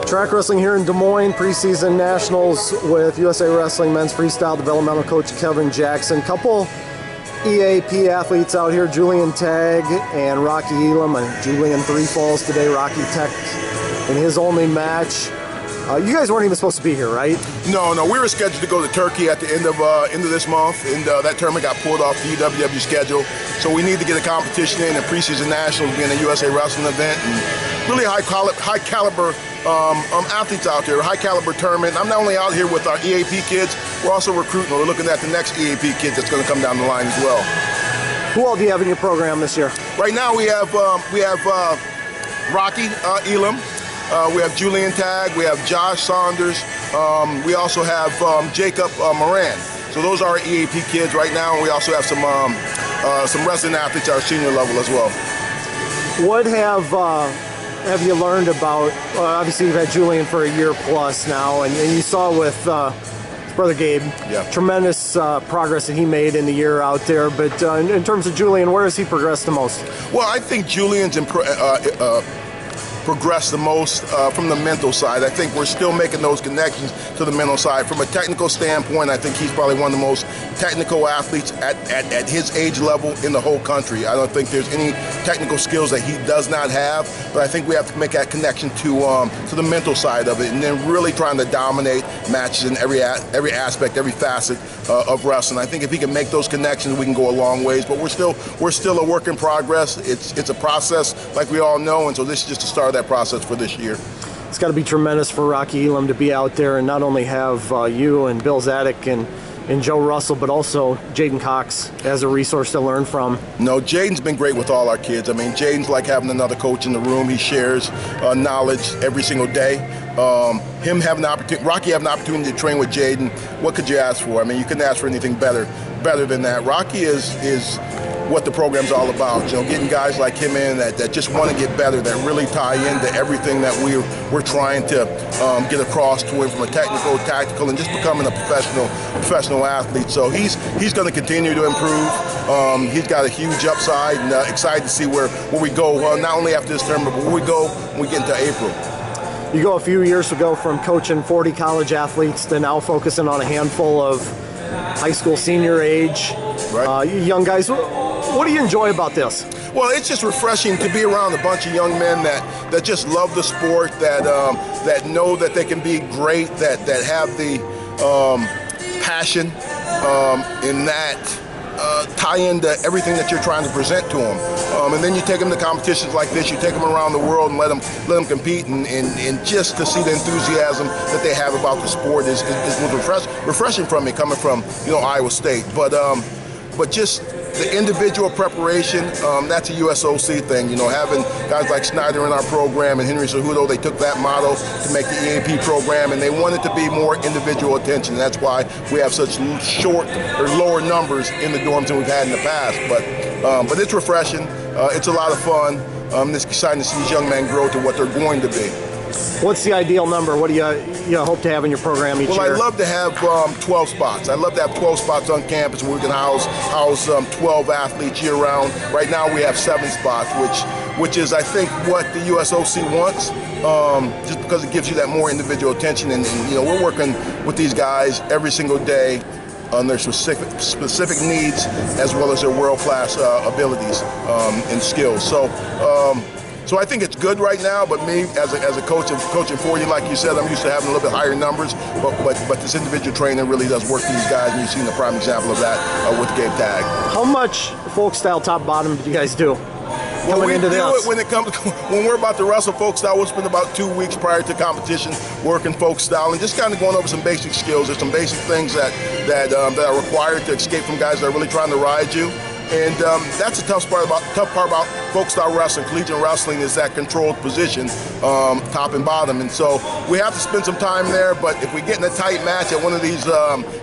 Track wrestling here in Des Moines, preseason nationals with USA Wrestling men's freestyle developmental coach Kevin Jackson. Couple EAP athletes out here, Julian Tagg and Rocky Elam. Julian 3 falls today, Rocky Tech in his only match. You guys weren't even supposed to be here, right? No, we were scheduled to go to Turkey at the end of this month, and that tournament got pulled off the UWW schedule. So we need to get a competition in, a preseason nationals being a USA Wrestling event, and really high caliber athletes out there, high caliber tournament. I'm not only out here with our EAP kids, we're also recruiting. We're looking at the next EAP kid that's going to come down the line as well. Who all do you have in your program this year? Right now we have Rocky Elam. We have Julian Tagg, we have Josh Saunders, we also have Jacob Moran. So those are our EAP kids right now, and we also have some wrestling athletes at our senior level as well. What have you learned about, obviously you've had Julian for a year plus now, and you saw with his brother Gabe, tremendous progress that he made in the year out there, but in terms of Julian, where has he progressed the most? Well, I think Julian's progressed the most from the mental side. I think we're still making those connections to the mental side. From a technical standpoint, I think he's probably one of the most technical athletes at his age level in the whole country. I don't think there's any technical skills that he does not have, but I think we have to make that connection to the mental side of it, and then really trying to dominate matches in every aspect, every facet of wrestling. I think if he can make those connections, we can go a long ways, but we're still a work in progress. It's a process, like we all know, and so this is just the start of that process for this year. It's got to be tremendous for Rocky Elam to be out there and not only have you and Bill Zadek and Joe Russell, but also Jaden Cox as a resource to learn from. No, Jaden's been great with all our kids. I mean, Jaden's like having another coach in the room. He shares knowledge every single day. Him having the opportunity, Rocky having the opportunity to train with Jaden, what could you ask for? I mean, you couldn't ask for anything better than that. Rocky is what the program's all about, you know, getting guys like him in that just want to get better, that really tie into everything that we're trying to get across to him from a technical, tactical, and just becoming a professional athlete. So he's going to continue to improve. He's got a huge upside, and excited to see where we go, not only after this tournament, but where we go when we get into April. You go a few years ago from coaching 40 college athletes to now focusing on a handful of high school senior age young guys. What do you enjoy about this? Well, it's just refreshing to be around a bunch of young men that just love the sport, that know that they can be great, that have the passion, and that tie into everything that you're trying to present to them. And then you take them to competitions like this, you take them around the world and let them compete, and just to see the enthusiasm that they have about the sport is refreshing from me, coming from, you know, Iowa State. But just the individual preparation, that's a USOC thing. You know, having guys like Snyder in our program and Henry Cejudo, they took that model to make the EAP program, and they wanted to be more individual attention. That's why we have such short or lower numbers in the dorms than we've had in the past. But it's refreshing. It's a lot of fun. It's exciting to see these young men grow to what they're going to be. What's the ideal number? What do you hope to have in your program each year? Well, I'd love to have 12 spots. I'd love to have 12 spots on campus where we can house 12 athletes year round. Right now we have 7 spots, which is, I think, what the USOC wants, just because it gives you that more individual attention. And you know, we're working with these guys every single day on their specific needs, as well as their world-class abilities and skills. So I think it's good right now, but me as a coach of coaching 40, like you said, I'm used to having a little bit higher numbers, but this individual trainer really does work for these guys, and you've seen the prime example of that with Gabe Tag. How much Folkstyle top bottom do you guys do? When we're about to wrestle Folkstyle, we'll spend about 2 weeks prior to competition working Folkstyle and just kind of going over some basic skills. There's some basic things that are required to escape from guys that are really trying to ride you. And that's the tough part about Folkstyle wrestling, collegiate wrestling, is that controlled position, top and bottom. And so we have to spend some time there, but if we get in a tight match at one of these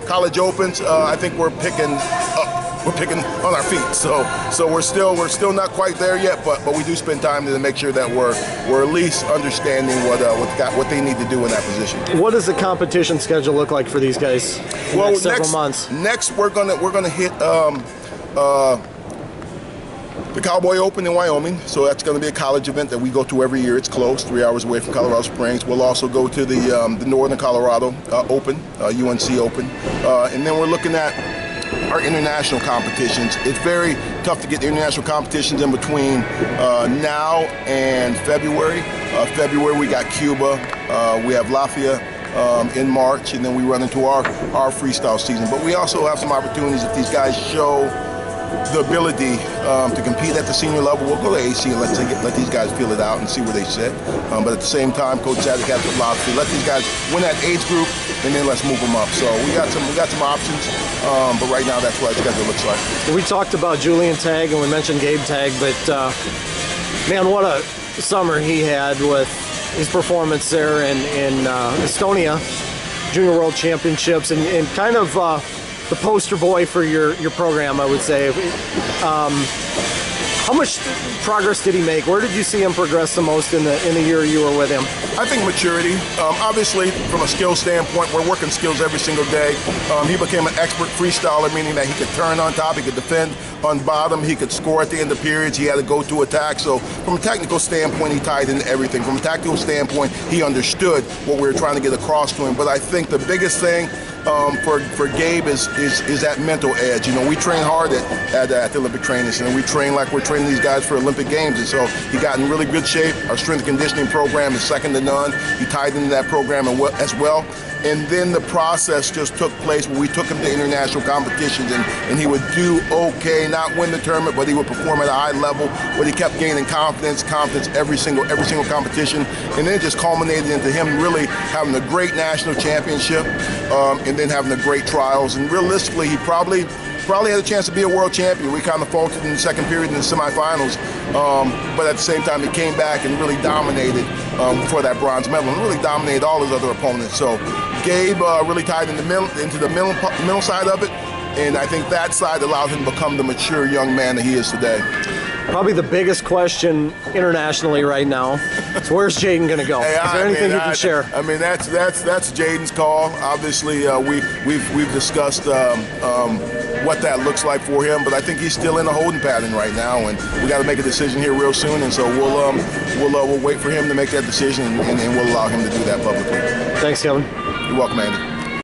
college opens, I think we're picking on our feet. So we're still not quite there yet, but we do spend time to make sure that we're at least understanding what they need to do in that position. What does the competition schedule look like for these guys? Several months. Next, we're gonna hit the Cowboy Open in Wyoming, so that's going to be a college event that we go to every year. It's close, 3 hours away from Colorado Springs. We'll also go to the Northern Colorado Open, UNC Open, and then we're looking at our international competitions. It's very tough to get international competitions in between now and February. February we got Cuba, we have Latvia in March, and then we run into our freestyle season. But we also have some opportunities if these guys show the ability to compete at the senior level. We'll go to AC and let these guys feel it out and see where they sit. But at the same time, Coach Tagg has the philosophy: let these guys win that age group, and then let's move them up. So we got some options. But right now, that's what our schedule looks like. We talked about Julian Tagg and we mentioned Gabe Tag, but man, what a summer he had with his performance there in Estonia, Junior World Championships, and kind of the poster boy for your program, I would say. How much progress did he make? Where did you see him progress the most in the year you were with him? I think maturity. Obviously, from a skill standpoint, we're working skills every single day. He became an expert freestyler, meaning that he could turn on top, he could defend on bottom, he could score at the end of periods, he had a go-to attack. So from a technical standpoint, he tied into everything. From a tactical standpoint, he understood what we were trying to get across to him. But I think the biggest thing for Gabe is that mental edge. You know, we train hard at the Olympic Training Center. We train like we're training these guys for Olympic Games, and so he got in really good shape. Our strength and conditioning program is second to none. He tied into that program as well. And then the process just took place where we took him to international competitions, and he would do okay, not win the tournament, but he would perform at a high level. But he kept gaining confidence every single competition, and then it just culminated into him really having a great national championship, and then having a great trials. And realistically, he probably had a chance to be a world champion. We kind of faltered in the second period in the semifinals, but at the same time, he came back and really dominated for that bronze medal, and really dominated all his other opponents. So Gabe really tied into the middle side of it, and I think that side allowed him to become the mature young man that he is today. Probably the biggest question internationally right now is where's Jaden going to go? Is there anything you can share? I mean, that's Jaden's call. Obviously, we've discussed what that looks like for him, but I think he's still in a holding pattern right now, and we got to make a decision here real soon. And so we'll wait for him to make that decision, and we'll allow him to do that publicly. Thanks, Kevin. You're welcome, Andy.